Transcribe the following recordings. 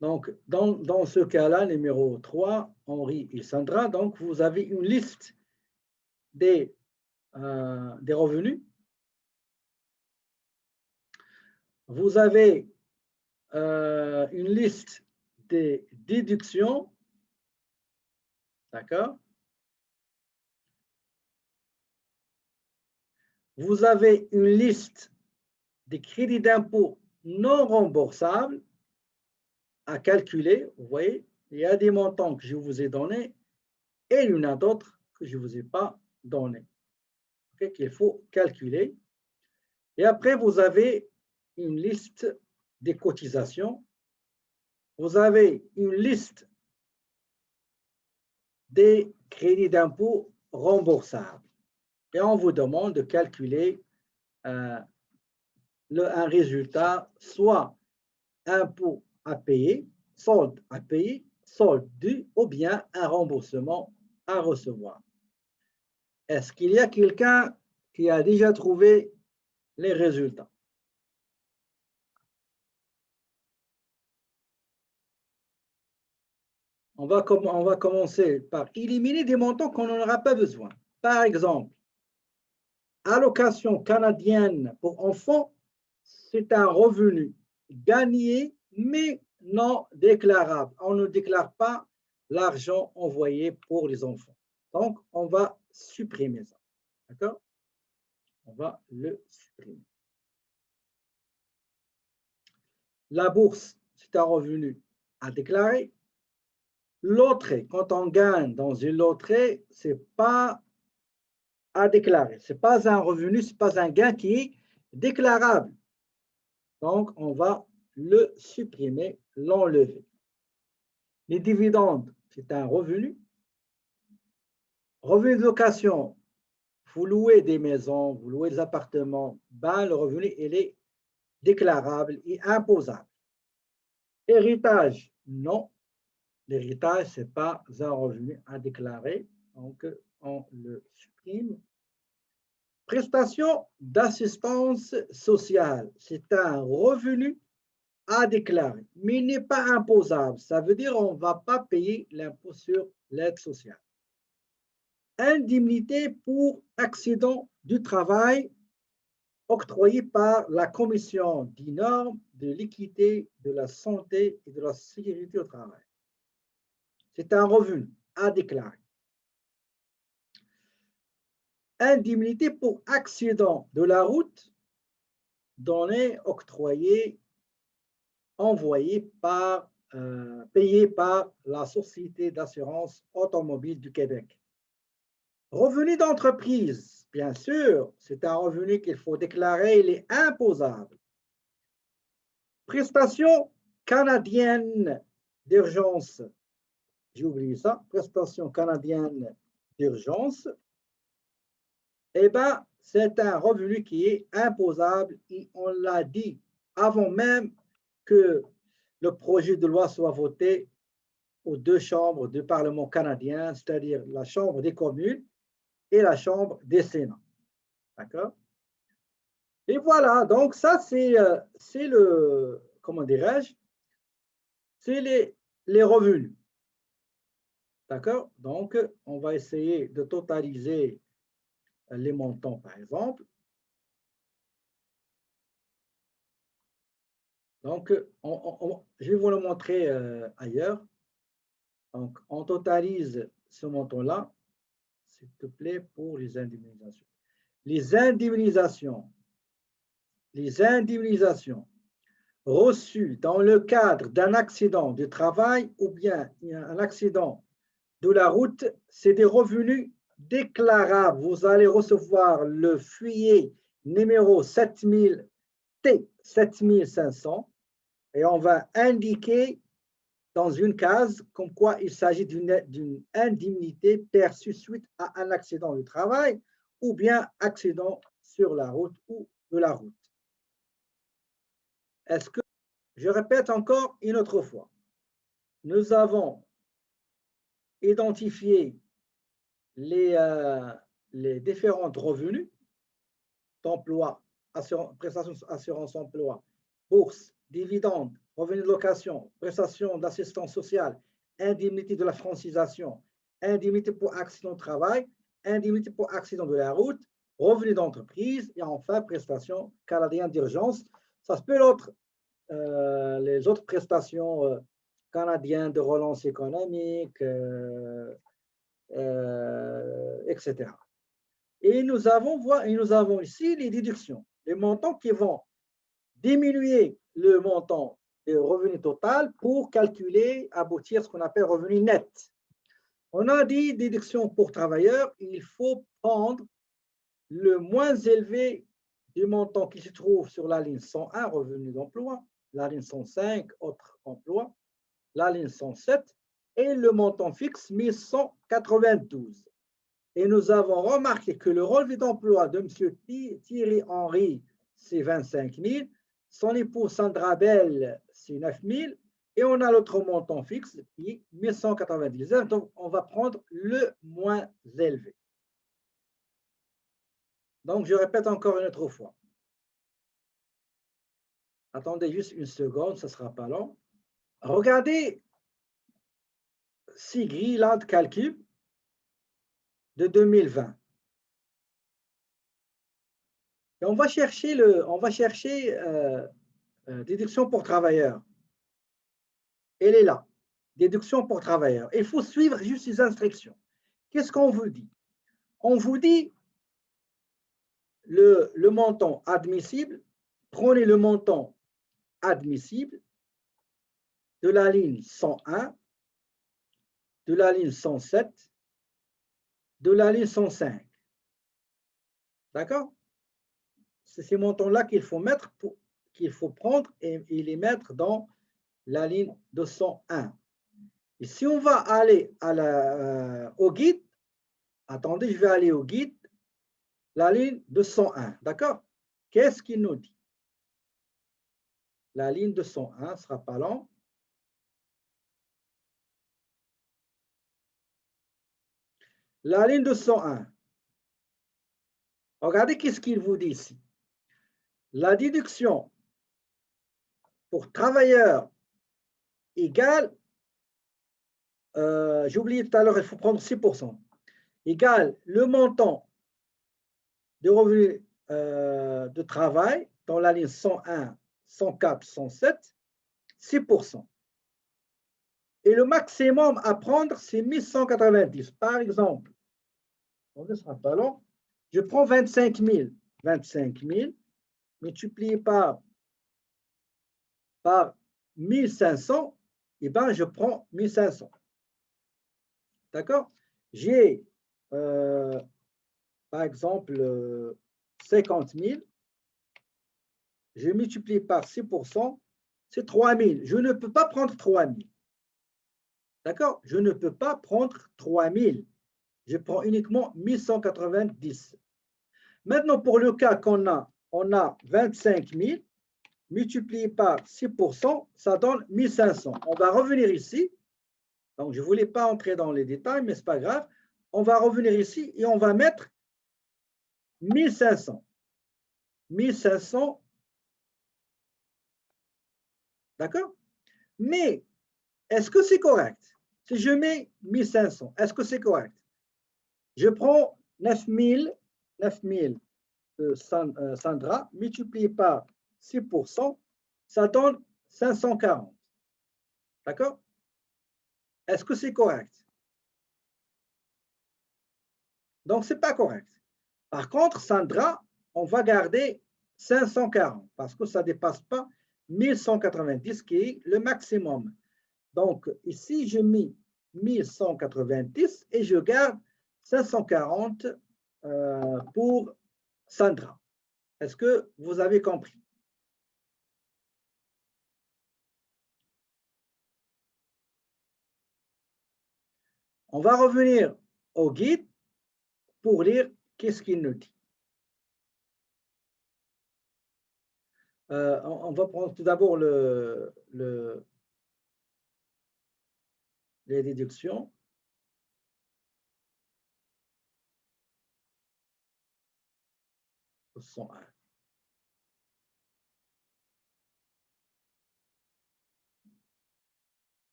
Donc, dans ce cas-là, numéro 3, Henri et Sandra, donc vous avez une liste des revenus. Vous avez une liste des déductions, d'accord? Vous avez une liste des crédits d'impôt non remboursables à calculer. Vous voyez, il y a des montants que je vous ai donnés et il y en a d'autres que je ne vous ai pas donnés, okay, qu'il faut calculer. Et après, vous avez une liste des cotisations. Vous avez une liste des crédits d'impôt remboursables. Et on vous demande de calculer un résultat, soit impôt à payer, solde à payer, solde dû, ou bien un remboursement à recevoir. Est-ce qu'il y a quelqu'un qui a déjà trouvé les résultats? On va commencer par éliminer des montants qu'on n'en aura pas besoin. Par exemple, allocation canadienne pour enfants, c'est un revenu gagné, mais non déclarable. On ne déclare pas l'argent envoyé pour les enfants. Donc, on va supprimer ça. D'accord? On va le supprimer. La bourse, c'est un revenu à déclarer. Loterie, quand on gagne dans une loterie, ce n'est pas à déclarer. Ce n'est pas un revenu, ce n'est pas un gain qui est déclarable. Donc, on va le supprimer, l'enlever. Les dividendes, c'est un revenu. Revenu de location, vous louez des maisons, vous louez des appartements, ben, le revenu, il est déclarable et imposable. Héritage, non. L'héritage, ce n'est pas un revenu à déclarer, donc on le supprime. Prestation d'assistance sociale, c'est un revenu à déclarer, mais il n'est pas imposable. Ça veut dire qu'on ne va pas payer l'impôt sur l'aide sociale. Indemnité pour accident du travail octroyée par la Commission des normes de l'équité, de la santé et de la sécurité au travail. C'est un revenu à déclarer. Indemnité pour accident de la route, donnée, octroyée, envoyée par, payée par la Société d'assurance automobile du Québec. Revenu d'entreprise, bien sûr, c'est un revenu qu'il faut déclarer, il est imposable. Prestation canadienne d'urgence, j'ai oublié ça, prestation canadienne d'urgence, eh bien, c'est un revenu qui est imposable et on l'a dit avant même que le projet de loi soit voté aux deux chambres du Parlement canadien, c'est-à-dire la Chambre des communes et la Chambre des Sénats. D'accord? Et voilà, donc ça, c'est le, comment dirais-je, c'est les revenus. D'accord? Donc, on va essayer de totaliser les montants, par exemple. Donc, je vais vous le montrer ailleurs. Donc, on totalise ce montant-là, s'il te plaît, pour les indemnisations. Les indemnisations reçues dans le cadre d'un accident du travail ou bien un accident de la route, c'est des revenus déclarables. Vous allez recevoir le feuillet numéro 7000 T 7500 et on va indiquer dans une case comme quoi il s'agit d'une indemnité perçue suite à un accident du travail ou bien accident sur la route ou de la route. Est-ce que, je répète encore une autre fois, nous avons identifié les différents revenus d'emploi, prestations assurance emploi, bourse, dividendes, revenu de location, prestation d'assistance sociale, indemnité de la francisation, indemnité pour accident de travail, indemnité pour accident de la route, revenu d'entreprise et enfin prestation canadienne d'urgence. Ça se peut les autres prestations canadiennes de relance économique, etc. Et nous avons ici les déductions, les montants qui vont diminuer le montant de revenu total pour calculer, aboutir à ce qu'on appelle revenu net. On a dit déduction pour travailleur, il faut prendre le moins élevé du montant qui se trouve sur la ligne 101, revenu d'emploi, la ligne 105, autre emploi, la ligne 107 et le montant fixe 1192. Et nous avons remarqué que le relevé d'emploi de M. Thierry Henry, c'est 25 000, son épouse Sandra Bell, c'est 9 000, et on a l'autre montant fixe qui est 1199. Donc, on va prendre le moins élevé. Donc, je répète encore une autre fois. Attendez juste une seconde, ça ne sera pas long. Regardez ces grilles-là de calcul de 2020. Et on va chercher déduction pour travailleur. Elle est là. Déduction pour travailleur. Il faut suivre juste les instructions. Qu'est-ce qu'on vous dit? On vous dit le montant admissible. Prenez le montant admissible de la ligne 101, de la ligne 107, de la ligne 105. D'accord? C'est ces montants-là qu'il faut mettre, qu'il faut prendre et les mettre dans la ligne 201. Et si on va aller au guide, attendez, je vais aller au guide, la ligne 201, d'accord? Qu'est-ce qu'il nous dit? La ligne 201 ne sera pas long. La ligne 201. Regardez qu'est-ce qu'il vous dit ici. La déduction pour travailleur égale, j'ai oublié tout à l'heure, il faut prendre 6%, égale le montant de revenus de travail dans la ligne 101, 104, 107, 6%. Et le maximum à prendre, c'est 1190. Par exemple, on ne sera pas long, je prends 25 000. 25 000 multiplié par 1500, et ben je prends 1500. D'accord? J'ai, par exemple, 50 000. Je multiplie par 6%, c'est 3 000. Je ne peux pas prendre 3 000. D'accord? Je ne peux pas prendre 3 000. Je prends uniquement 1190. Maintenant, pour le cas on a 25 000 multiplié par 6%, ça donne 1500. On va revenir ici. Donc, je ne voulais pas entrer dans les détails, mais ce n'est pas grave. On va revenir ici et on va mettre 1500. 1500. D'accord? Mais, est-ce que c'est correct? Si je mets 1500, est-ce que c'est correct? Je prends 9000 de Sandra multiplié par 6%, ça donne 540. D'accord? Est-ce que c'est correct? Donc, ce n'est pas correct. Par contre, Sandra, on va garder 540 parce que ça ne dépasse pas 1190 qui est le maximum. Donc, ici, je mets 1190 et je garde 540 pour Sandra. Est-ce que vous avez compris? On va revenir au guide pour lire qu'est-ce qu'il nous dit. On va prendre tout d'abord les déductions.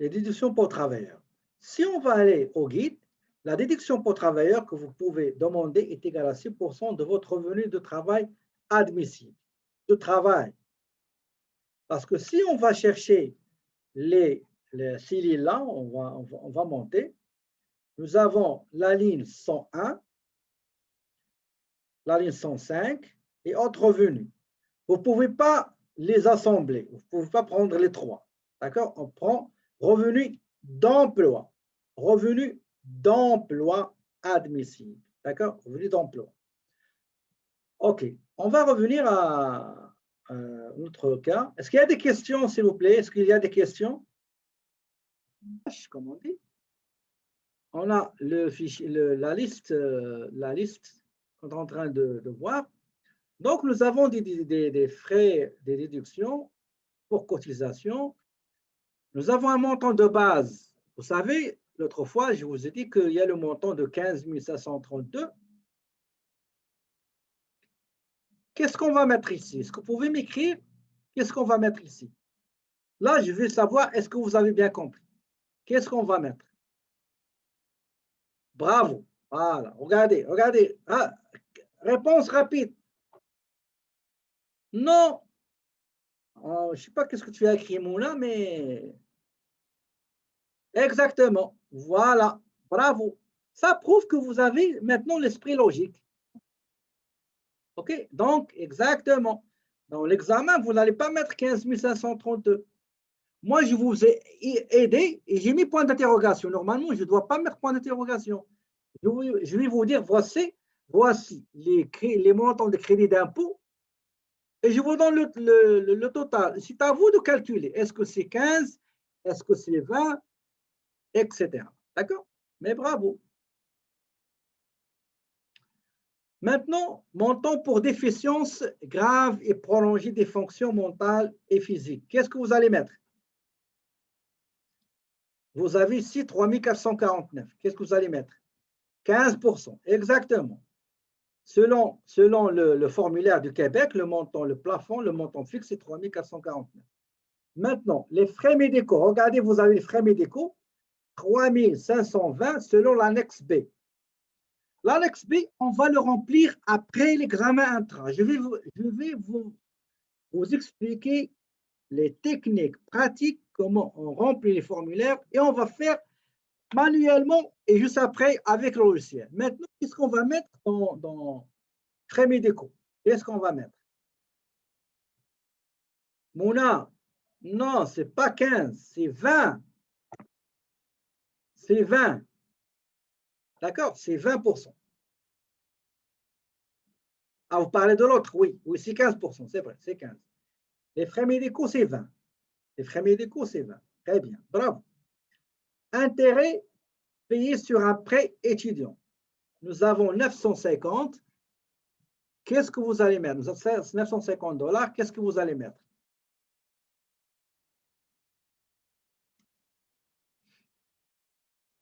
les déductions pour travailleurs. Si on va aller au guide, la déduction pour travailleur que vous pouvez demander est égale à 6% de votre revenu de travail admissible. De travail. Parce que si on va chercher les 6 lignes-là, on va monter. Nous avons la ligne 101, la ligne 105 et autres revenus. Vous ne pouvez pas les assembler. Vous ne pouvez pas prendre les trois. D'accord? On prend revenu d'emploi. Revenu d'emploi admissible. D'accord? Revenu d'emploi. OK. On va revenir à notre cas. Est-ce qu'il y a des questions, s'il vous plaît? Est-ce qu'il y a des questions? Comme on dit. On a le fichier, la liste qu'on est en train de voir. Donc, nous avons des frais, des déductions pour cotisation. Nous avons un montant de base. Vous savez, l'autre fois, je vous ai dit qu'il y a le montant de 15 532. Qu'est-ce qu'on va mettre ici? Est-ce que vous pouvez m'écrire? Qu'est-ce qu'on va mettre ici? Là, je veux savoir, est-ce que vous avez bien compris? Qu'est-ce qu'on va mettre? Bravo. Voilà. Regardez, regardez. Ah, réponse rapide. Non. Je ne sais pas qu'est-ce que tu as écrit, Moula, mais... Exactement. Voilà. Bravo. Ça prouve que vous avez maintenant l'esprit logique. OK? Donc, exactement. Dans l'examen, vous n'allez pas mettre 15 532. Moi, je vous ai aidé et j'ai mis point d'interrogation. Normalement, je ne dois pas mettre point d'interrogation. Je vais vous dire, voici les montants de crédit d'impôt et je vous donne le total. C'est à vous de calculer. Est-ce que c'est 15? Est-ce que c'est 20? Etc. D'accord? Mais bravo. Maintenant, montant pour déficience grave et prolongée des fonctions mentales et physiques. Qu'est-ce que vous allez mettre? Vous avez ici 3 449. Qu'est-ce que vous allez mettre? 15%, exactement. Selon le formulaire du Québec, le montant, le plafond, le montant fixe, c'est 3 449. Maintenant, les frais médicaux. Regardez, vous avez les frais médicaux, 3 520 selon l'annexe B. L'annexe B, on va le remplir après l'examen intra. Je vais vous expliquer les techniques pratiques, comment on remplit les formulaires et on va faire manuellement et juste après avec le logiciel. Maintenant, qu'est-ce qu'on va mettre dans frais médicaux? Qu'est-ce qu'on va mettre? Mouna, non, ce n'est pas 15, c'est 20. C'est 20. D'accord? C'est 20%. Ah, vous parlez de l'autre? Oui, oui, c'est 15%, c'est vrai, c'est 15. Les frais médicaux, c'est 20. Les frais médicaux, c'est 20. Très bien, bravo. Intérêt payé sur un prêt étudiant. Nous avons 950. Qu'est-ce que vous allez mettre? Nous avons $950. Qu'est-ce que vous allez mettre?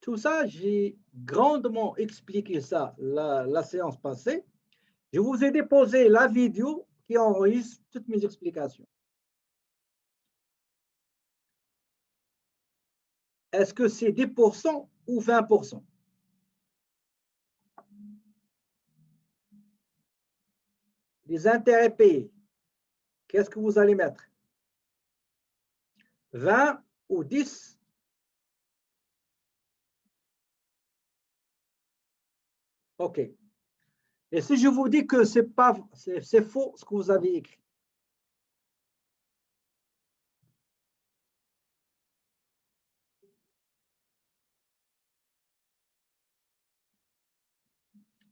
Tout ça, j'ai grandement expliqué ça la séance passée. Je vous ai déposé la vidéo qui enregistre toutes mes explications. Est-ce que c'est 10% ou 20%? Les intérêts payés, qu'est-ce que vous allez mettre? 20 ou 10? OK. Et si je vous dis que c'est faux ce que vous avez écrit?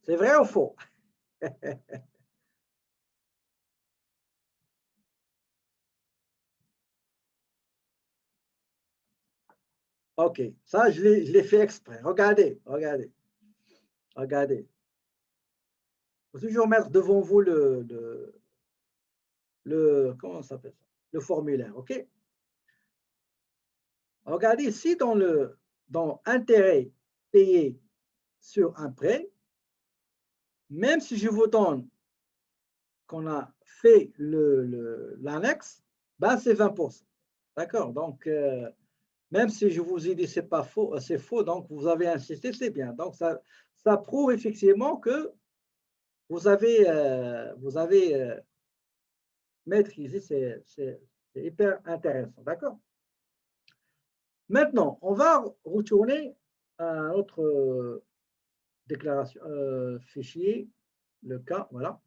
C'est vrai ou faux? OK, ça, je l'ai fait exprès. Regardez, regardez, regardez. Il faut toujours mettre devant vous comment ça s'appelle ça? Le formulaire, OK? Regardez ici dans intérêt payé sur un prêt, même si je vous donne qu'on a fait l'annexe, ben c'est 20%. D'accord? Donc, Même si je vous ai dit c'est pas faux, c'est faux, donc vous avez insisté, c'est bien. Donc ça prouve effectivement que vous avez maîtrisé, c'est hyper intéressant, d'accord? Maintenant, on va retourner à un autre déclaration, fichier, le cas, voilà.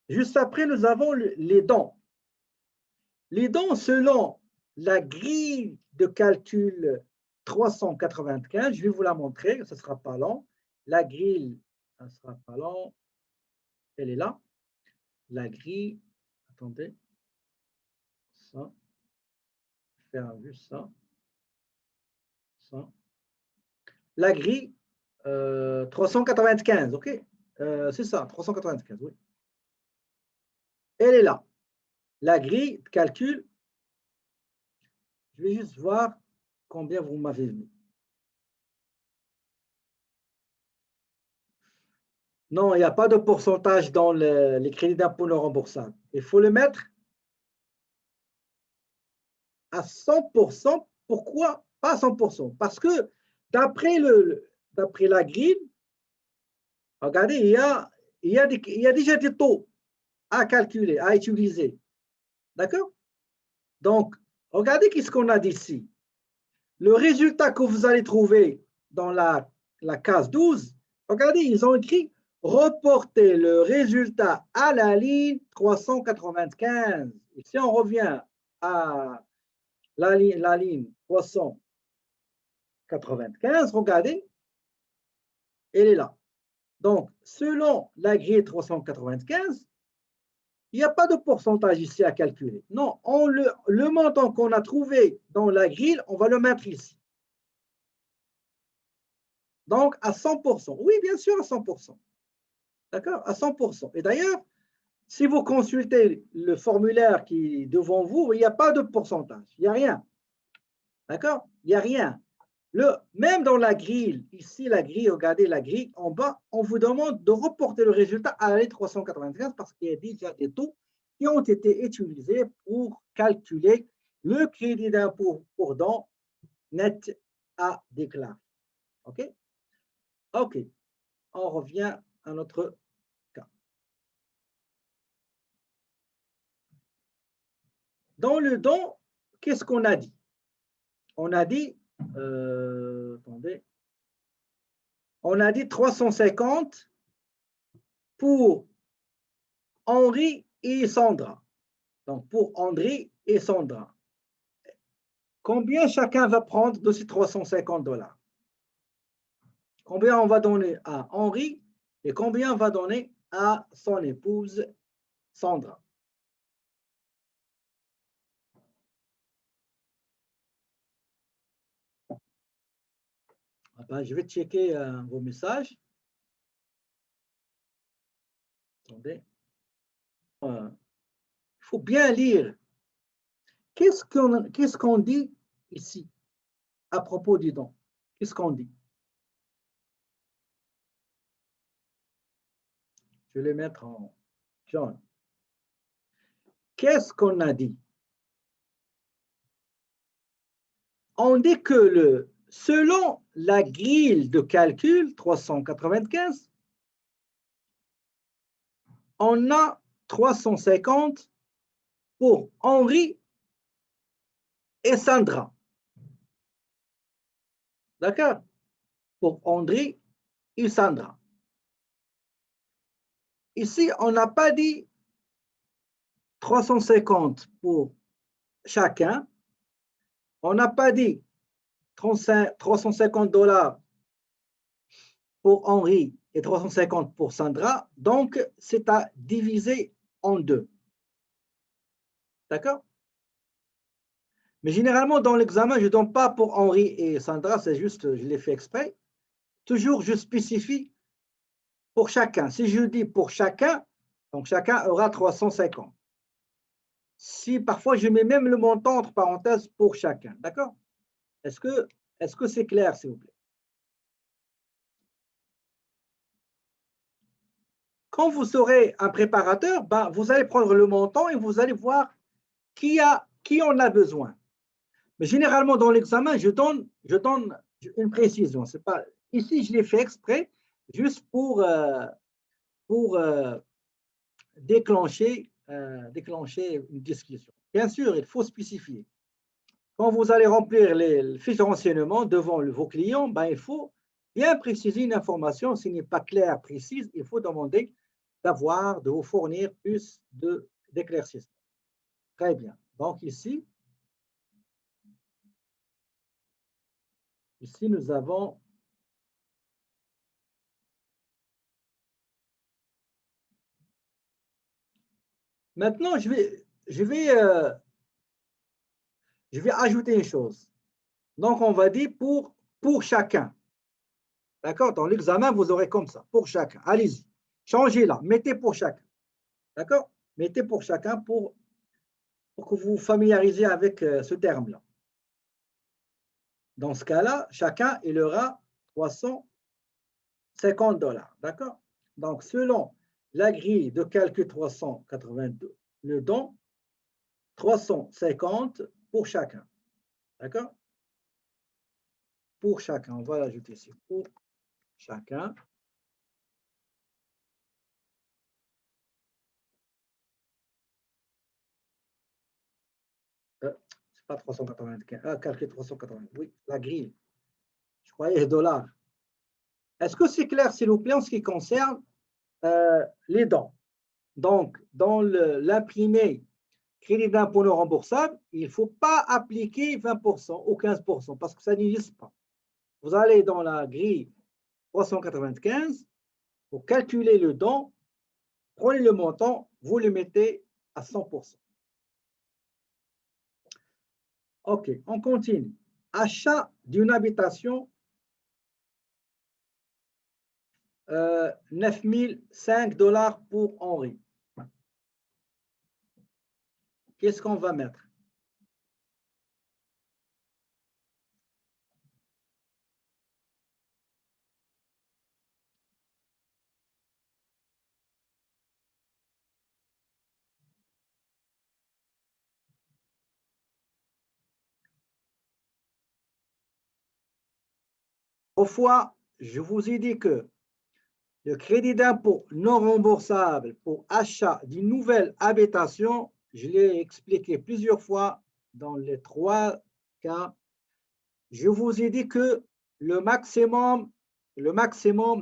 Juste après, nous avons les dons. Les dons, selon la grille de calcul 395, je vais vous la montrer, ce ne sera pas long. La grille, ça ne sera pas long, elle est là. La grille, attendez, ça, faire juste ça, ça. La grille 395, ok? C'est ça, 395, oui. Elle est là. La grille de calcul, je vais juste voir combien vous m'avez mis. Non, il n'y a pas de pourcentage dans les crédits d'impôt non remboursables. Il faut le mettre à 100%. Pourquoi pas à 100%? Parce que d'après la grille, regardez, il y a déjà des taux à calculer, à utiliser. D'accord? Donc, regardez ce qu'on a dit ici. Le résultat que vous allez trouver dans la case 12, regardez, ils ont écrit reporter le résultat à la ligne 395. Et si on revient à la ligne 395, regardez, elle est là. Donc, selon la grille 395, il n'y a pas de pourcentage ici à calculer. Non, le montant qu'on a trouvé dans la grille, on va le mettre ici. Donc, à 100%. Oui, bien sûr, à 100%. D'accord? À 100%. Et d'ailleurs, si vous consultez le formulaire qui est devant vous, il n'y a pas de pourcentage. Il n'y a rien. D'accord? Il n'y a rien. Même dans la grille, ici, la grille, regardez la grille en bas, on vous demande de reporter le résultat à la 395 parce qu'il y a déjà des taux qui ont été utilisés pour calculer le crédit d'impôt pour dons net à déclarer. OK? OK. On revient à notre cas. Dans le don, qu'est-ce qu'on a dit? On a dit, attendez, on a dit 350 pour Henri et Sandra. Donc, pour André et Sandra. Combien chacun va prendre de ces 350 $? Combien on va donner à Henri et combien on va donner à son épouse Sandra? Ah ben, je vais checker vos messages. Attendez. Il faut bien lire. Qu'est-ce qu'on dit ici à propos du don? Qu'est-ce qu'on dit? Je vais le mettre en jaune. Qu'est-ce qu'on a dit? On dit que selon la grille de calcul 395, on a 350 pour Henri et Sandra. D'accord? Pour Henri et Sandra. Ici, on n'a pas dit 350 pour chacun. On n'a pas dit 350 $ pour Henri et 350 pour Sandra. Donc, c'est à diviser en deux. D'accord? Mais généralement, dans l'examen, je ne donne pas pour Henri et Sandra, c'est juste, je l'ai fait exprès. Toujours, je spécifie pour chacun. Si je dis pour chacun, donc chacun aura 350. Si parfois, je mets même le montant entre parenthèses pour chacun. D'accord? Est-ce que c'est clair, s'il vous plaît? Quand vous serez un préparateur, vous allez prendre le montant et vous allez voir qui en a besoin. Mais généralement, dans l'examen, je donne une précision. C'est pas, ici, je l'ai fait exprès, juste pour déclencher une discussion. Bien sûr, il faut spécifier. Quand vous allez remplir les fiches de renseignement devant vos clients, ben, il faut bien préciser une information. S'il n'est pas clair, précise, il faut demander de vous fournir plus d'éclaircissement. Très bien. Donc ici, nous avons maintenant, je vais ajouter une chose. Donc, on va dire pour chacun. D'accord? Dans l'examen, vous aurez comme ça, pour chacun. Allez-y. Changez là. Mettez pour chacun. D'accord? Mettez pour chacun pour que vous vous familiarisiez avec ce terme-là. Dans ce cas-là, chacun, il aura 350 $. D'accord? Donc, selon la grille de calcul 382, le don, 350 pour chacun. D'accord? Pour chacun, on va l'ajouter ici. Pour chacun. C'est pas 395. Calcul 380. Oui, la grille. Je croyais dollars. Est-ce que c'est clair, s'il vous plaît, en ce qui concerne les dons? Donc, dans l'imprimé crédit d'impôt non remboursable, il ne faut pas appliquer 20% ou 15% parce que ça n'existe pas. Vous allez dans la grille 395, vous calculez le don, prenez le montant, vous le mettez à 100%. OK, on continue. Achat d'une habitation, 9005 $ pour Henri. Qu'est-ce qu'on va mettre? Autrefois, je vous ai dit que le crédit d'impôt non remboursable pour achat d'une nouvelle habitation, je l'ai expliqué plusieurs fois dans les 3 cas. Je vous ai dit que le maximum,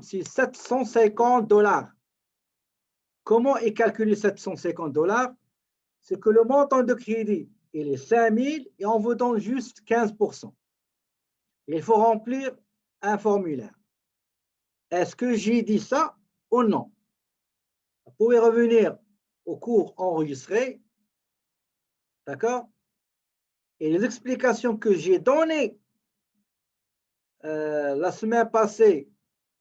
c'est 750 $. Comment est calculé 750 $? C'est que le montant de crédit, il est 5 000 et on vous donne juste 15%. Il faut remplir un formulaire. Est-ce que j'ai dit ça ou non? Vous pouvez revenir au cours enregistré, d'accord? Et les explications que j'ai données la semaine passée,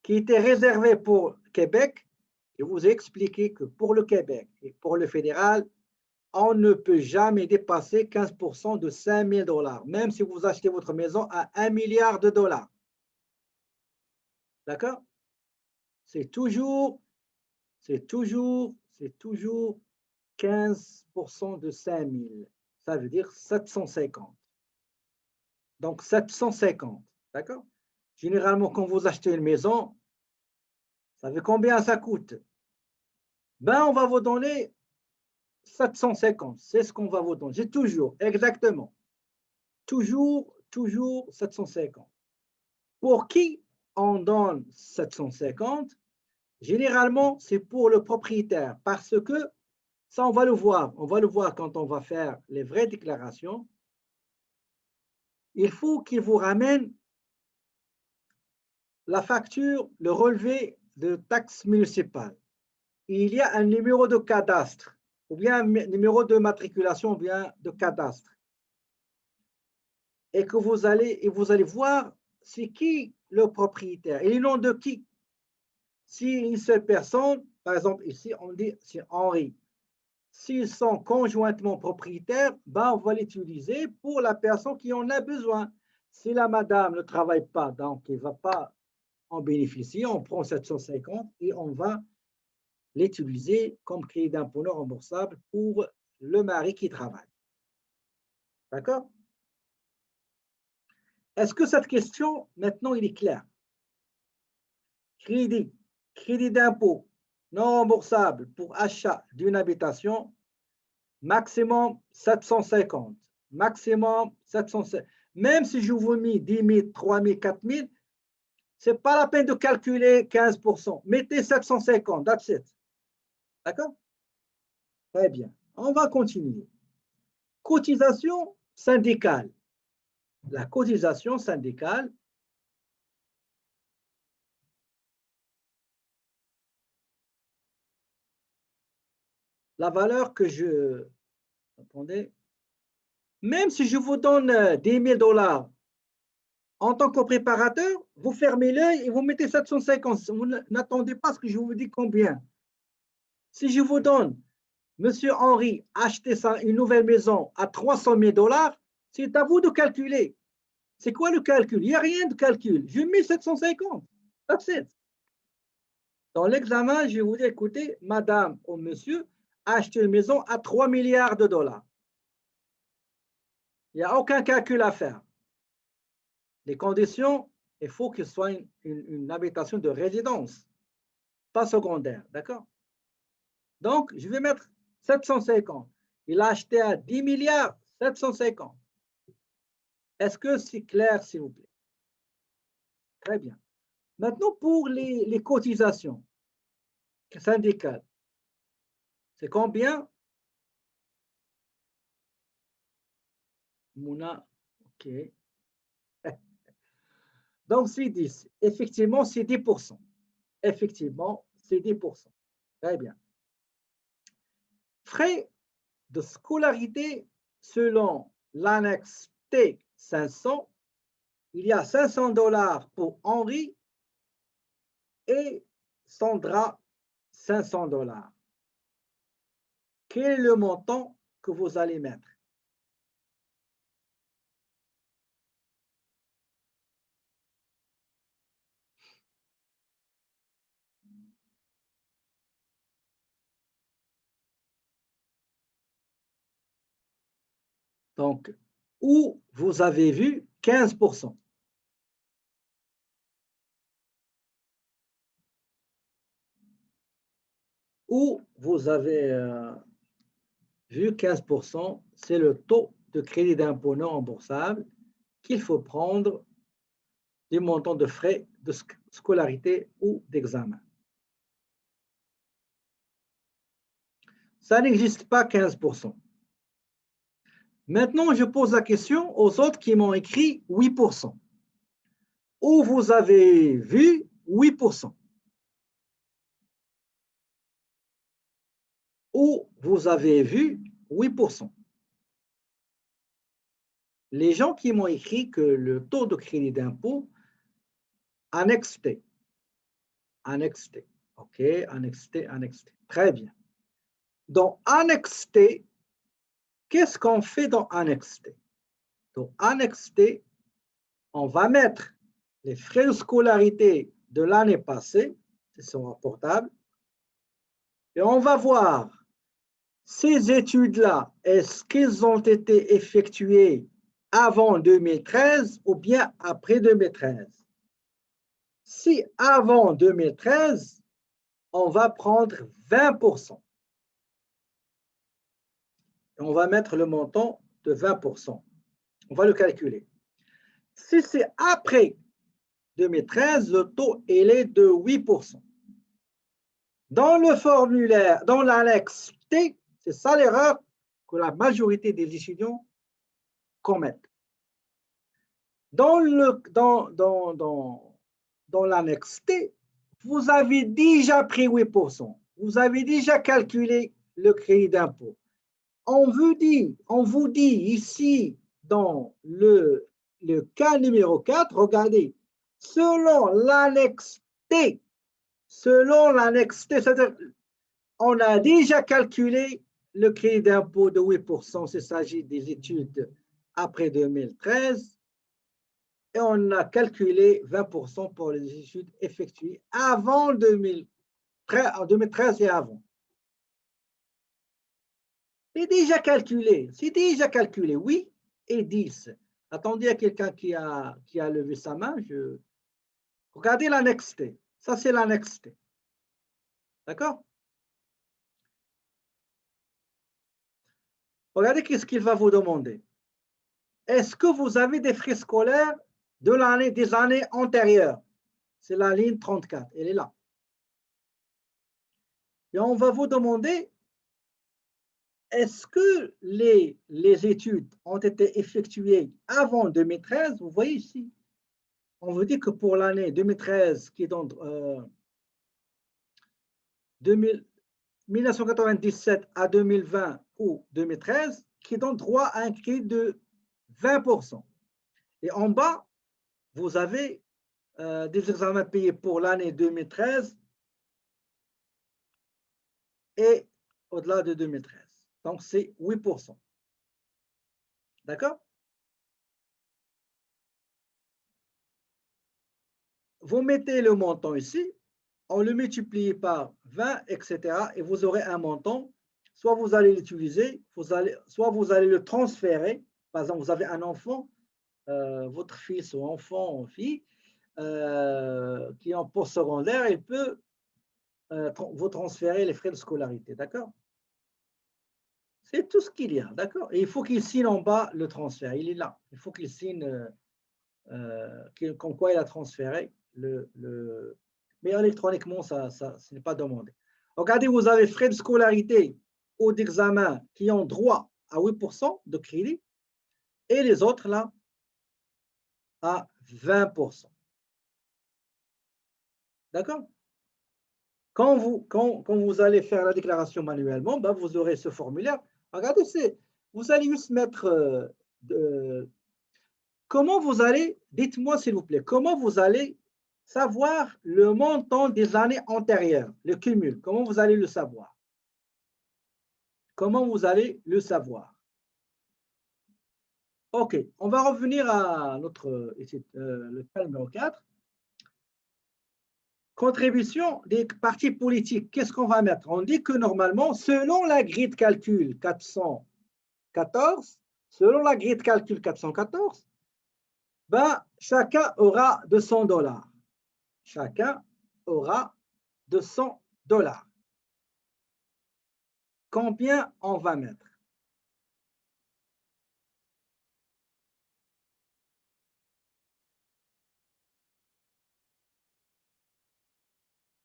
qui étaient réservées pour Québec, je vous ai expliqué que pour le Québec et pour le fédéral, on ne peut jamais dépasser 15% de 5 000 $, même si vous achetez votre maison à 1 milliard de dollars. D'accord? C'est toujours 15% de 5 000. Ça veut dire 750. Donc 750. D'accord? Généralement, quand vous achetez une maison, vous savez combien ça coûte? Ben, on va vous donner 750. C'est ce qu'on va vous donner. C'est toujours, exactement. Toujours 750. Pour qui on donne 750? Généralement, c'est pour le propriétaire parce que ça, on va le voir. On va le voir quand on va faire les vraies déclarations. Il faut qu'il vous ramène la facture, le relevé de taxe municipale. Il y a un numéro de cadastre ou bien un numéro de matriculation ou bien de cadastre. Et que vous allez voir c'est qui le propriétaire et le nom de qui. Si une seule personne, par exemple ici on dit c'est Henri, s'ils sont conjointement propriétaires, ben on va l'utiliser pour la personne qui en a besoin. Si la madame ne travaille pas, donc elle ne va pas en bénéficier, on prend 750 et on va l'utiliser comme crédit d'impôt non remboursable pour le mari qui travaille. D'accord? Est-ce que cette question, maintenant, il est clair? Crédit d'impôt non remboursable pour achat d'une habitation, maximum 750. Maximum 750. Même si je vous mets 10 000, 3 000, 4 000, ce n'est pas la peine de calculer 15%. Mettez 750, that's it. D'accord? Très bien. On va continuer. Cotisation syndicale. La cotisation syndicale, la valeur que je... Attendez. Même si je vous donne 10 000 $, en tant que préparateur, vous fermez l'œil et vous mettez 750. Vous n'attendez pas ce que je vous dis combien. Si je vous donne, Monsieur Henri, achetez une nouvelle maison à 300 000 $, c'est à vous de calculer. C'est quoi le calcul? Il n'y a rien de calcul. Je mets 750. That's it. Dans l'examen, je vais vous dire, écoutez, madame ou monsieur, achetez une maison à 3 milliards de $. Il n'y a aucun calcul à faire. Les conditions, il faut que ce soit une habitation de résidence, pas secondaire, d'accord? Donc, je vais mettre 750. Il a acheté à 10 milliards, 750. Est-ce que c'est clair, s'il vous plaît? Très bien. Maintenant, pour les cotisations syndicales, c'est combien? Mouna, ok. Donc, c'est 10. Effectivement, c'est 10%. Effectivement, c'est 10%. Très bien. Frais de scolarité selon l'annexe T 500, il y a 500 $ pour Henri et Sandra, 500 $. Quel est le montant que vous allez mettre? Donc, où vous avez vu 15%. Où vous avez vu 15%, c'est le taux de crédit d'impôt non remboursable qu'il faut prendre du montant de frais de scolarité ou d'examen. Ça n'existe pas 15%. Maintenant, je pose la question aux autres qui m'ont écrit 8%. Où vous avez vu 8%? Où vous avez vu 8%? Les gens qui m'ont écrit que le taux de crédit d'impôt, annexe T. Annexe T. OK, annexe T, annexe T. Très bien. Dans annexe T, qu'est-ce qu'on fait dans annexe T? Dans annexe T, on va mettre les frais de scolarité de l'année passée, c'est son rapportable, et on va voir ces études-là, est-ce qu'elles ont été effectuées avant 2013 ou bien après 2013? Si avant 2013, on va prendre 20%. Et on va mettre le montant de 20%. On va le calculer. Si c'est après 2013, le taux il est de 8%. Dans le formulaire, dans l'annexe T, c'est ça l'erreur que la majorité des étudiants commettent. Dans l'annexe T, vous avez déjà pris 8%. Vous avez déjà calculé le crédit d'impôt. On vous dit ici, dans le cas numéro 4, regardez, selon l'annexe T, c'est-à-dire on a déjà calculé le crédit d'impôt de 8%, s'il s'agit des études après 2013, et on a calculé 20% pour les études effectuées avant 2013 et avant. C'est déjà calculé, oui et 10. Attendez, il y a quelqu'un qui a levé sa main. Regardez l'annexe T. Ça, c'est l'annexe T. D'accord? Regardez qu'est-ce qu'il va vous demander. Est-ce que vous avez des frais scolaires des années antérieures? C'est la ligne 34, elle est là. Et on va vous demander, est-ce que les études ont été effectuées avant 2013? Vous voyez ici, on vous dit que pour l'année 2013, qui est donc 1997 à 2020 ou 2013, qui donne droit à un crédit de 20%. Et en bas, vous avez des examens payés pour l'année 2013 et au-delà de 2013. Donc, c'est 8%. D'accord? Vous mettez le montant ici, on le multiplie par 20, etc. Et vous aurez un montant. Soit vous allez l'utiliser, soit vous allez le transférer. Par exemple, vous avez un enfant, votre fils ou enfant ou fille, qui est en postsecondaire, il peut vous transférer les frais de scolarité. D'accord? C'est tout ce qu'il y a. D'accord? Et il faut qu'il signe en bas le transfert. Il est là. Il faut qu'il signe comme quoi il a transféré mais électroniquement, ce n'est pas demandé. Regardez, vous avez frais de scolarité ou d'examen qui ont droit à 8% de crédit et les autres là à 20%. D'accord? Quand vous allez faire la déclaration manuellement, ben vous aurez ce formulaire. Regardez, vous allez juste mettre comment vous allez, dites-moi s'il vous plaît, comment vous allez savoir le montant des années antérieures, le cumul, comment vous allez le savoir? Comment vous allez le savoir? OK, on va revenir à le cas numéro 4. Contribution des partis politiques, qu'est-ce qu'on va mettre? On dit que normalement, selon la grille de calcul 414, ben, chacun aura $200. Chacun aura $200. Combien on va mettre?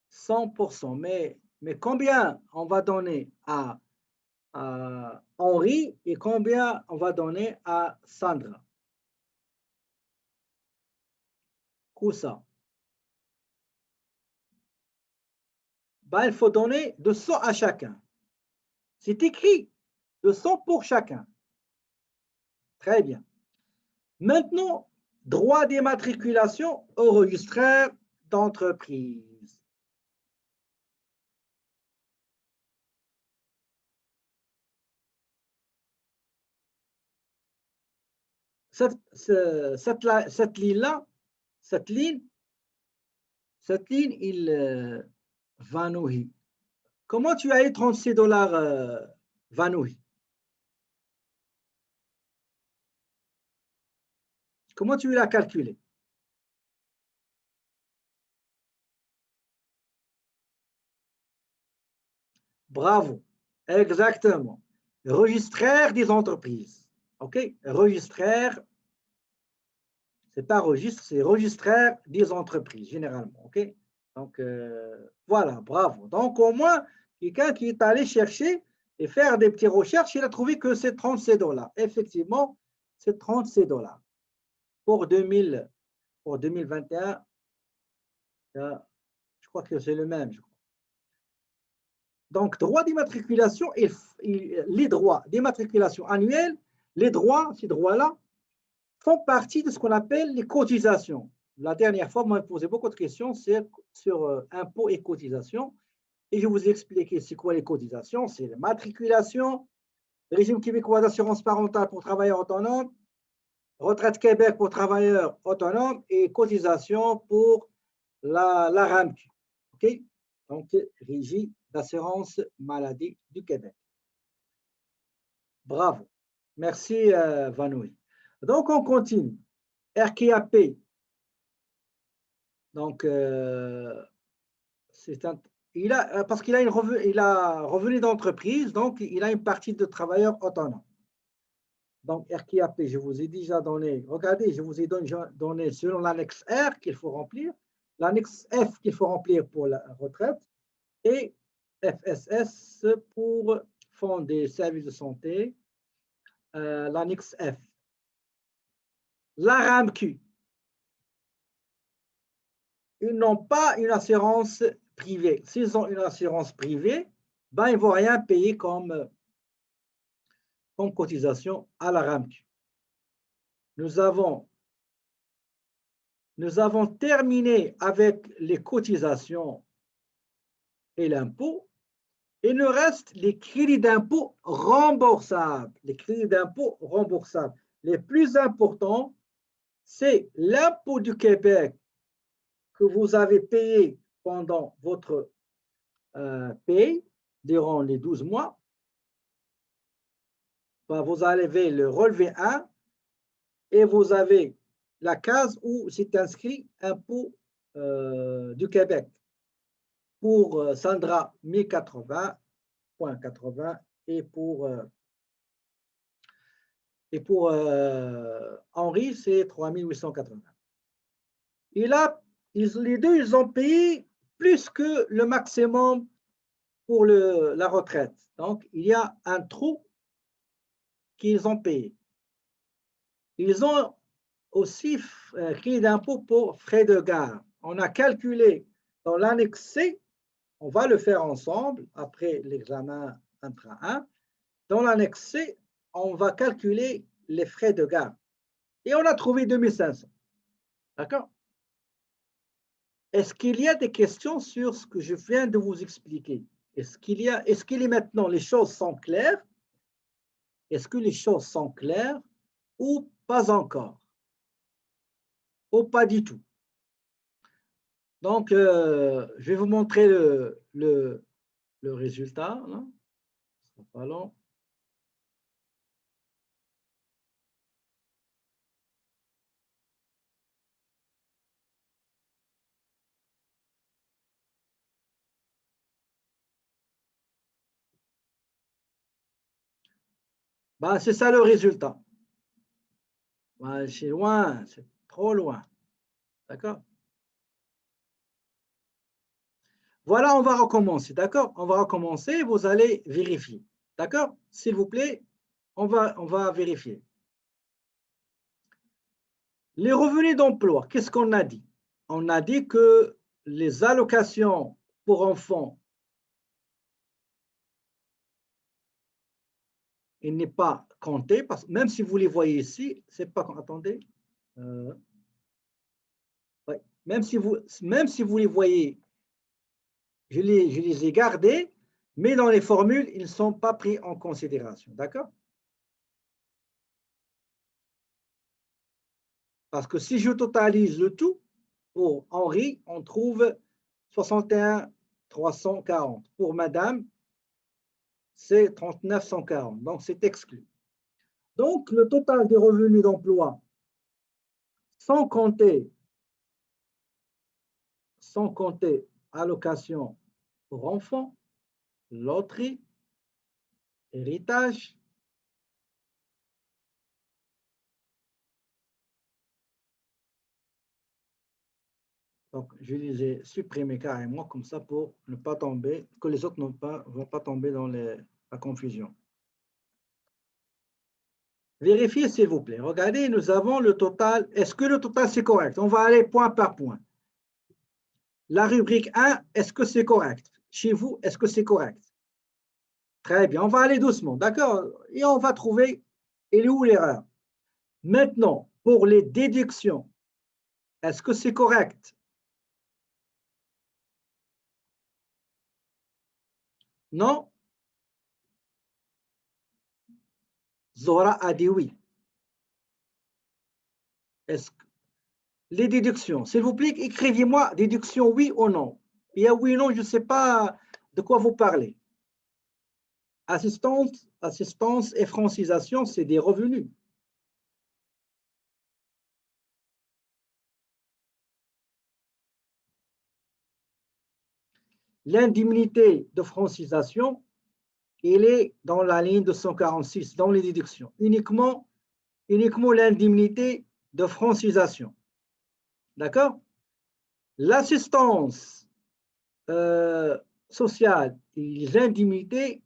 $100. Mais combien on va donner à Henri et combien on va donner à Sandra? Koussa. Ben, il faut donner 200 à chacun. C'est écrit 200 pour chacun. Très bien. Maintenant, droit d'immatriculation au registraire d'entreprise. Cette ligne-là, cette ligne, il Vanouhi. Comment tu as eu $36, Vanouhi? Comment tu l'as calculé? Bravo. Exactement. Registraire des entreprises. OK? Registraire, c'est pas registre, c'est registraire des entreprises, généralement. OK? Donc, voilà, bravo. Donc, au moins, quelqu'un qui est allé chercher et faire des petites recherches, il a trouvé que c'est $37. Effectivement, c'est $37. Pour 2021, je crois que c'est le même. Je crois. Donc, droit d'immatriculation et les droits d'immatriculation annuels, ces droits-là, font partie de ce qu'on appelle les cotisations. La dernière fois, moi, je me posais beaucoup de questions sur impôts et cotisations. Et je vous ai expliqué c'est quoi les cotisations. C'est la matriculation, régime québécois d'assurance parentale pour travailleurs autonomes, retraite Québec pour travailleurs autonomes et cotisation pour la RAMQ. OK? Donc, Régie d'assurance maladie du Québec. Bravo. Merci, Vanoui. Donc, on continue. RQAP. Donc, parce qu'il a revenu d'entreprise, donc il a une partie de travailleur autonome. Donc, RQAP, je vous ai déjà donné, regardez, je vous ai donné selon l'annexe R qu'il faut remplir, l'annexe F qu'il faut remplir pour la retraite, et FSS pour Fonds des services de santé, l'annexe F. La RAMQ, ils n'ont pas une assurance privée. S'ils ont une assurance privée, ben, ils ne vont rien payer comme cotisation à la RAMQ. Nous avons terminé avec les cotisations et l'impôt. Il nous reste les crédits d'impôt remboursables. Les crédits d'impôt remboursables. Les plus importants, c'est l'impôt du Québec que vous avez payé pendant votre paye durant les 12 mois. Ben, vous avez le relevé 1 et vous avez la case où c'est inscrit impôt du Québec pour Sandra 1080.80 et pour Henri c'est 3880. Et là, les deux, ils ont payé plus que le maximum pour la retraite. Donc, il y a un trou qu'ils ont payé. Ils ont aussi créé d'impôt pour frais de garde. On a calculé dans l'annexe C, on va le faire ensemble après l'examen intra 1. Dans l'annexe C, on va calculer les frais de garde. Et on a trouvé 2500. D'accord? Est-ce qu'il y a des questions sur ce que je viens de vous expliquer? Est-ce qu'il est maintenant, les choses sont claires? Est-ce que les choses sont claires ou pas encore? Ou pas du tout? Donc, je vais vous montrer le résultat. Là. Ce sera pas long. Ben, c'est ça le résultat. Ben, c'est loin, c'est trop loin. D'accord? Voilà, on va recommencer. D'accord? On va recommencer. Vous allez vérifier. D'accord? S'il vous plaît, on va vérifier. Les revenus d'emploi, qu'est-ce qu'on a dit? On a dit que les allocations pour enfants, il n'est pas compté, parce que même si vous les voyez ici, c'est pas. Attendez. Ouais. Même si vous les voyez, je les ai gardés, mais dans les formules, ils ne sont pas pris en considération. D'accord? Parce que si je totalise le tout, pour Henri, on trouve 61 340. Pour madame, c'est 39 140. Donc, c'est exclu. Donc, le total des revenus d'emploi, sans compter allocation pour enfants, loterie, héritage, donc je les ai supprimés carrément comme ça pour ne pas tomber, que les autres ne vont pas tomber dans la confusion. Vérifiez s'il vous plaît. Regardez, nous avons le total. Est-ce que le total c'est correct? On va aller point par point. La rubrique 1, est-ce que c'est correct? Chez vous, est-ce que c'est correct? Très bien, on va aller doucement, d'accord? Et on va trouver, il est où l'erreur? Maintenant, pour les déductions, est-ce que c'est correct? Non? Zora a dit oui. Est-ce que les déductions, s'il vous plaît, écrivez-moi déduction oui ou non. Il y a oui ou non, je ne sais pas de quoi vous parlez. Assistance et francisation, c'est des revenus. l'indemnité de francisation, il est dans la ligne 246, dans les déductions. Uniquement l'indemnité de francisation. D'accord? L'assistance sociale et les indemnités,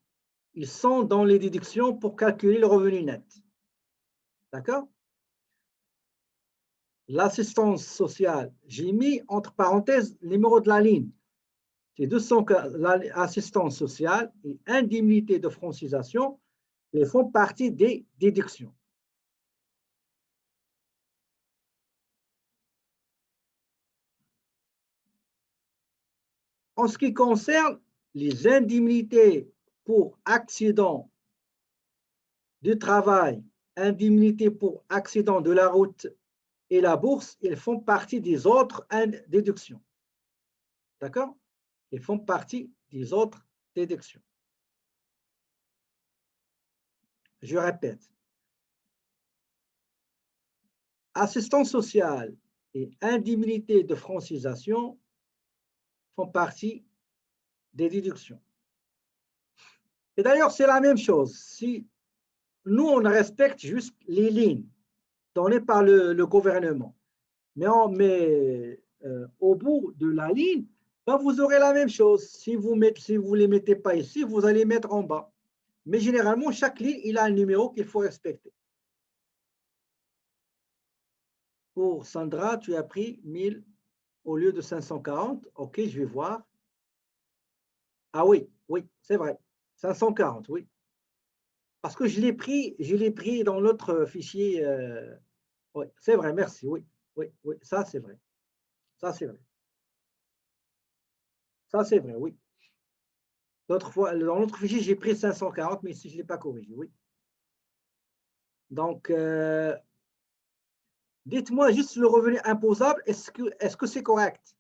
ils sont dans les déductions pour calculer le revenu net. D'accord? L'assistance sociale, j'ai mis entre parenthèses le numéro de la ligne. C'est 200, l'assistance sociale et indemnité de francisation, ils font partie des déductions. En ce qui concerne les indemnités pour accident du travail, indemnités pour accident de la route et la bourse, ils font partie des autres déductions. D'accord? Ils font partie des autres déductions. Je répète. Assistance sociale et indemnité de francisation font partie des déductions. Et d'ailleurs, c'est la même chose. Si nous, on respecte juste les lignes données par le gouvernement, mais au bout de la ligne, ben vous aurez la même chose. Si vous ne les mettez pas ici, vous allez mettre en bas. Mais généralement, chaque ligne, il a un numéro qu'il faut respecter. Pour Sandra, tu as pris 1000 au lieu de 540. OK, je vais voir. Ah oui, c'est vrai. 540, oui. Parce que je l'ai pris dans l'autre fichier. Oui, c'est vrai, merci. Oui, ça c'est vrai. Ça c'est vrai. Ça c'est vrai, oui. L'autre fois, dans l'autre fichier, j'ai pris 540, mais ici, je ne l'ai pas corrigé, oui. Donc, dites-moi juste le revenu imposable, est-ce que c'est correct?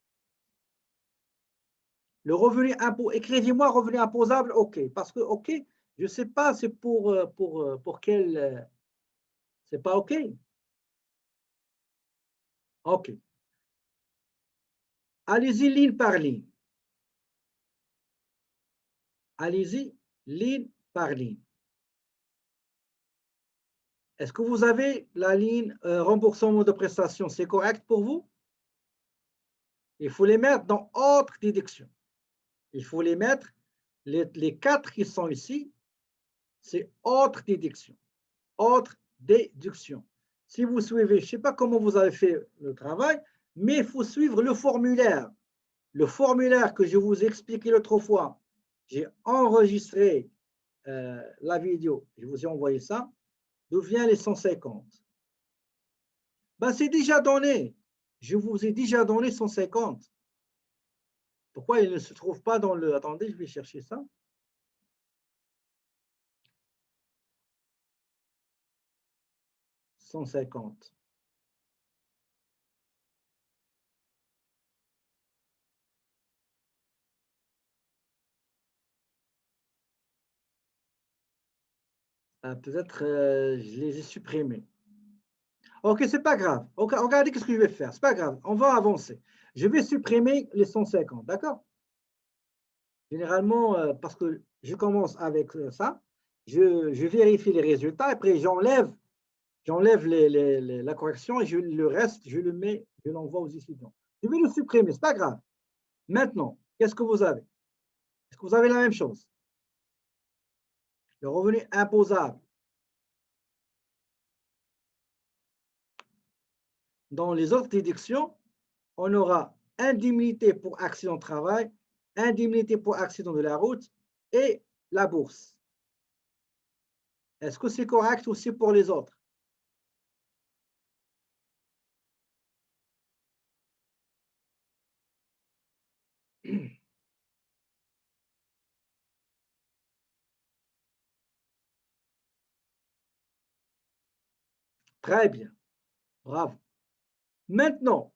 Le revenu impôt, écrivez-moi revenu imposable, OK. Parce que OK, je ne sais pas, c'est pour quel. C'est pas OK? OK. Allez-y ligne par ligne. Allez-y ligne par ligne. Est-ce que vous avez la ligne remboursement de prestations? C'est correct pour vous? Il faut les mettre dans autre déduction. Il faut les mettre, les 4 qui sont ici, c'est autre déduction. Autre déduction. Si vous suivez, je ne sais pas comment vous avez fait le travail, mais il faut suivre le formulaire. Le formulaire que je vous ai expliqué l'autre fois, j'ai enregistré la vidéo, je vous ai envoyé ça. D'où vient les 150? Ben, c'est déjà donné. Je vous ai déjà donné 150. Pourquoi il ne se trouve pas dans le... Attendez, je vais chercher ça. « 150. Peut-être je les ai supprimés. OK, c'est pas grave. OK, regardez ce que je vais faire. C'est pas grave. On va avancer. Je vais supprimer les 150, d'accord? Généralement, parce que je commence avec ça, je vérifie les résultats, après j'enlève la correction et le reste, je le mets, je l'envoie aux étudiants. Je vais le supprimer, c'est pas grave. Maintenant, qu'est-ce que vous avez? Est-ce que vous avez la même chose? Le revenu imposable. Dans les autres déductions, on aura indemnité pour accident de travail, indemnité pour accident de la route et la bourse. Est-ce que c'est correct aussi pour les autres? Très bien, bravo. Maintenant,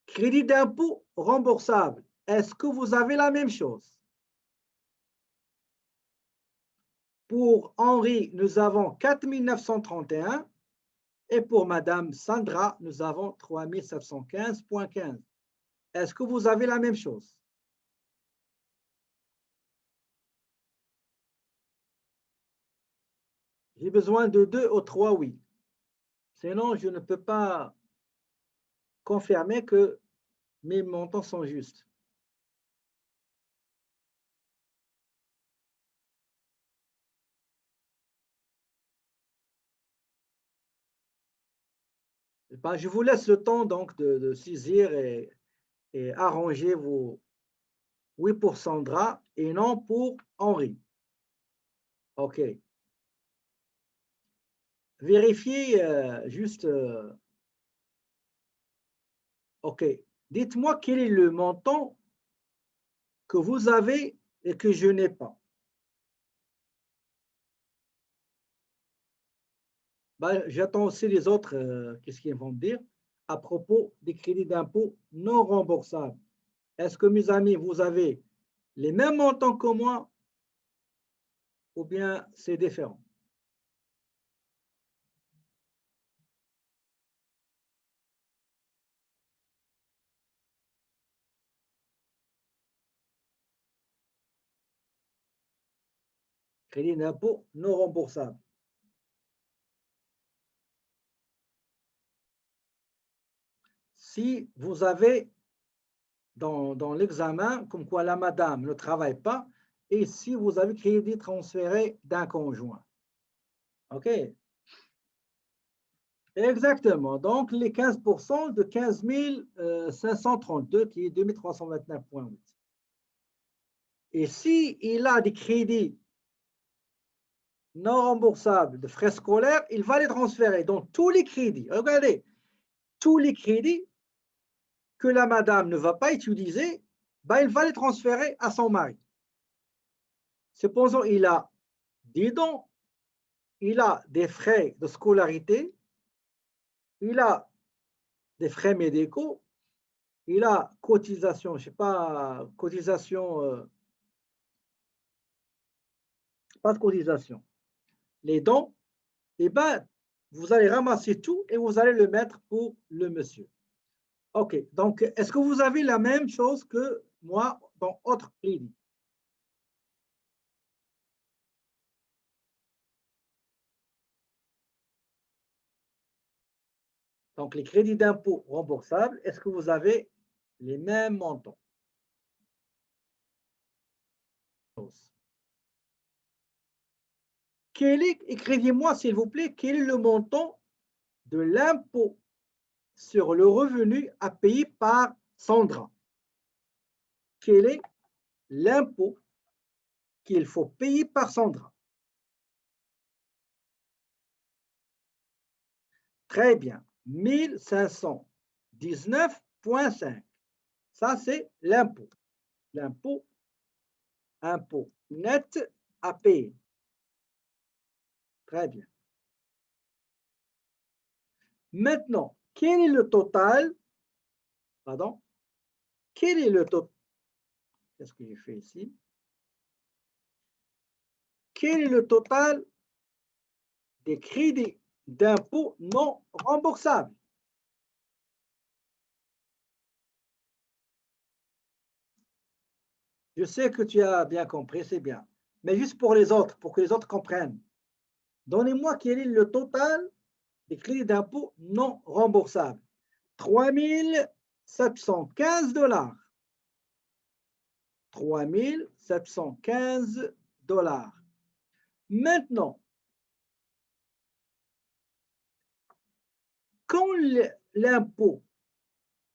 crédit d'impôt remboursable. Est-ce que vous avez la même chose? Pour Henri, nous avons 4 931 et pour Madame Sandra, nous avons 3 715,15. Est-ce que vous avez la même chose? J'ai besoin de 2 ou 3 oui. Sinon, je ne peux pas confirmer que mes montants sont justes. Ben, je vous laisse le temps donc de saisir et arranger vos oui pour Sandra et non pour Henri. OK. Vérifiez juste. OK. Dites-moi quel est le montant que vous avez et que je n'ai pas. Ben, j'attends aussi les autres, qu'est-ce qu'ils vont me dire à propos des crédits d'impôt non remboursables. Est-ce que, mes amis, vous avez les mêmes montants que moi ou bien c'est différent? Crédit d'impôt non remboursable. Si vous avez dans l'examen comme quoi la madame ne travaille pas et si vous avez crédit transféré d'un conjoint. OK? Exactement. Donc, les 15% de 15 532 qui est 2329,8. Et s'il a des crédits non remboursables de frais scolaires, il va les transférer. Donc, tous les crédits, regardez, tous les crédits que la madame ne va pas utiliser, ben, il va les transférer à son mari. Supposons il a des dons, il a des frais de scolarité, il a des frais médicaux, il a cotisation, je ne sais pas, cotisation, pas de cotisation. Les dons, eh ben, vous allez ramasser tout et vous allez le mettre pour le monsieur. OK. Donc, est-ce que vous avez la même chose que moi dans autre crédit? Donc, les crédits d'impôt remboursables, est-ce que vous avez les mêmes montants? Écrivez-moi, s'il vous plaît, quel est le montant de l'impôt sur le revenu à payer par Sandra? Quel est l'impôt qu'il faut payer par Sandra? Très bien. 1519,5. Ça, c'est l'impôt. L'impôt, impôt net à payer. Très bien. Maintenant, quel est le total? Pardon? Quel est le total? Qu'est-ce que j'ai fait ici? Quel est le total des crédits d'impôt non remboursables? Je sais que tu as bien compris, c'est bien. Mais juste pour les autres, pour que les autres comprennent. Donnez-moi quel est le total des crédits d'impôt non remboursables. 3 715 $. 3 715 $. Maintenant, quand l'impôt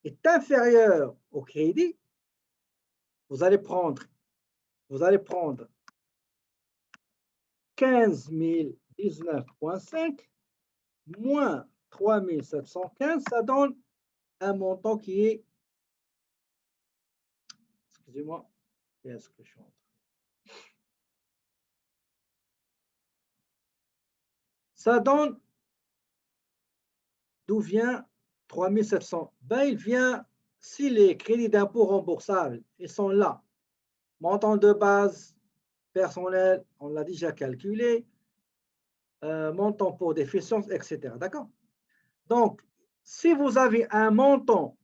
est inférieur au crédit, vous allez prendre 15 019,5 moins 3 715, ça donne un montant qui est, excusez-moi, qu'est-ce que je suis en train? Ça donne, d'où vient 3 700? Ben, il vient, si les crédits d'impôt remboursables, ils sont là, montant de base personnel, on l'a déjà calculé, montant pour déficience, etc. D'accord? Donc, si vous avez un montant,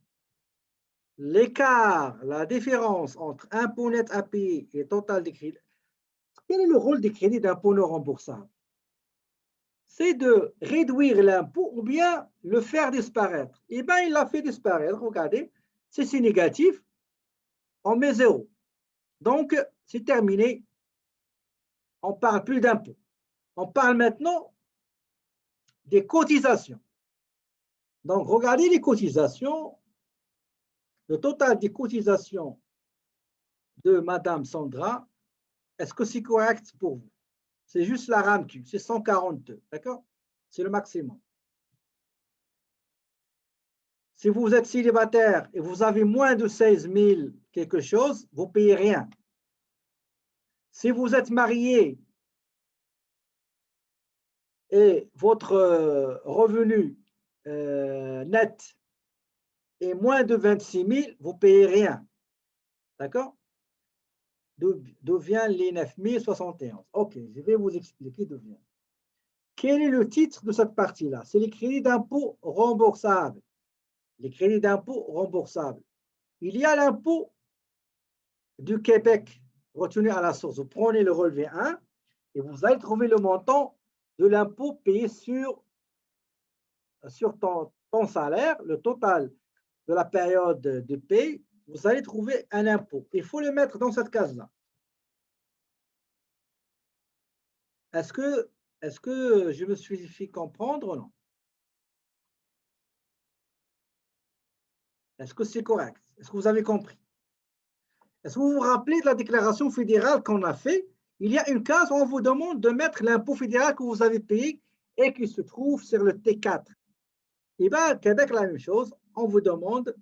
l'écart, la différence entre impôt net à payer et total des crédits, quel est le rôle des crédits d'impôt non remboursables? c'est de réduire l'impôt ou bien le faire disparaître. Eh bien, il l'a fait disparaître. Regardez, si c'est négatif, on met 0. Donc, c'est terminé. On ne parle plus d'impôt. On parle maintenant des cotisations. Donc, regardez les cotisations. Le total des cotisations de Madame Sandra, est-ce que c'est correct pour vous? C'est juste la RAMQ, c'est 142, d'accord? C'est le maximum. Si vous êtes célibataire et vous avez moins de 16 000 quelque chose, vous ne payez rien. Si vous êtes marié et votre revenu net est moins de 26 000, vous ne payez rien. D'accord? D'où vient les 9 071? Ok, je vais vous expliquer d'où vient. Quel est le titre de cette partie-là? C'est les crédits d'impôt remboursables. Les crédits d'impôt remboursables. Il y a l'impôt du Québec retenu à la source. Vous prenez le relevé 1 et vous allez trouver le montant de l'impôt payé sur ton salaire, le total de la période de paye. Vous allez trouver un impôt. Il faut le mettre dans cette case-là. Est-ce que je me suis fait comprendre ou non? Est-ce que c'est correct? Est-ce que vous avez compris? Est-ce que vous vous rappelez de la déclaration fédérale qu'on a fait? Il y a une case où on vous demande de mettre l'impôt fédéral que vous avez payé et qui se trouve sur le T4. Et bien, Québec, la même chose, on vous demande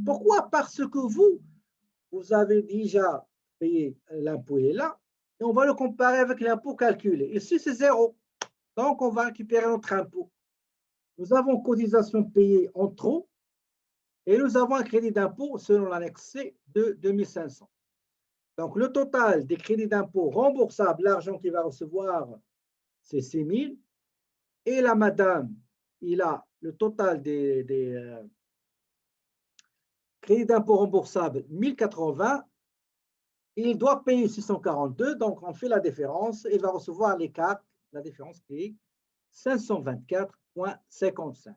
pourquoi? Parce que vous avez déjà payé l'impôt, il est là, et on va le comparer avec l'impôt calculé. Ici, c'est 0. Donc, on va récupérer notre impôt. Nous avons cotisation payée en trop et nous avons un crédit d'impôt selon l'annexe C de 2500. Donc, le total des crédits d'impôt remboursables, l'argent qu'il va recevoir, c'est 6 000. Et la madame, il a le total des crédits d'impôt remboursables, 1080. Il doit payer 642. Donc, on fait la différence. Il va recevoir l'écart, la différence qui est 524,55.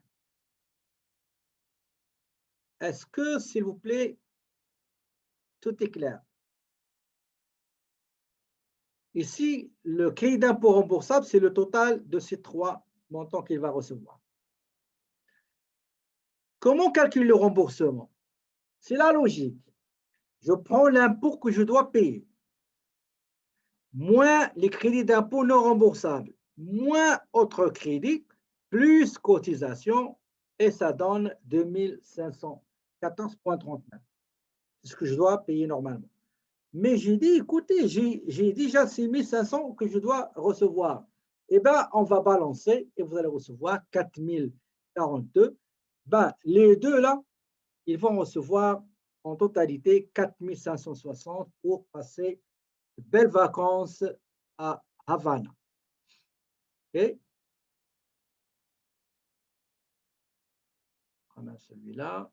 Est-ce que, s'il vous plaît, tout est clair? Ici, le crédit d'impôt remboursable, c'est le total de ces trois montants qu'il va recevoir. Comment calculer le remboursement? C'est la logique. Je prends l'impôt que je dois payer, moins les crédits d'impôt non remboursables, moins autres crédits, plus cotisation, et ça donne 2514,39. C'est ce que je dois payer normalement. Mais j'ai dit, écoutez, j'ai déjà 6500 que je dois recevoir. Eh bien, on va balancer et vous allez recevoir 4042. Ben, les deux là, ils vont recevoir en totalité 4560 pour passer de belles vacances à Havana. OK? On a celui-là.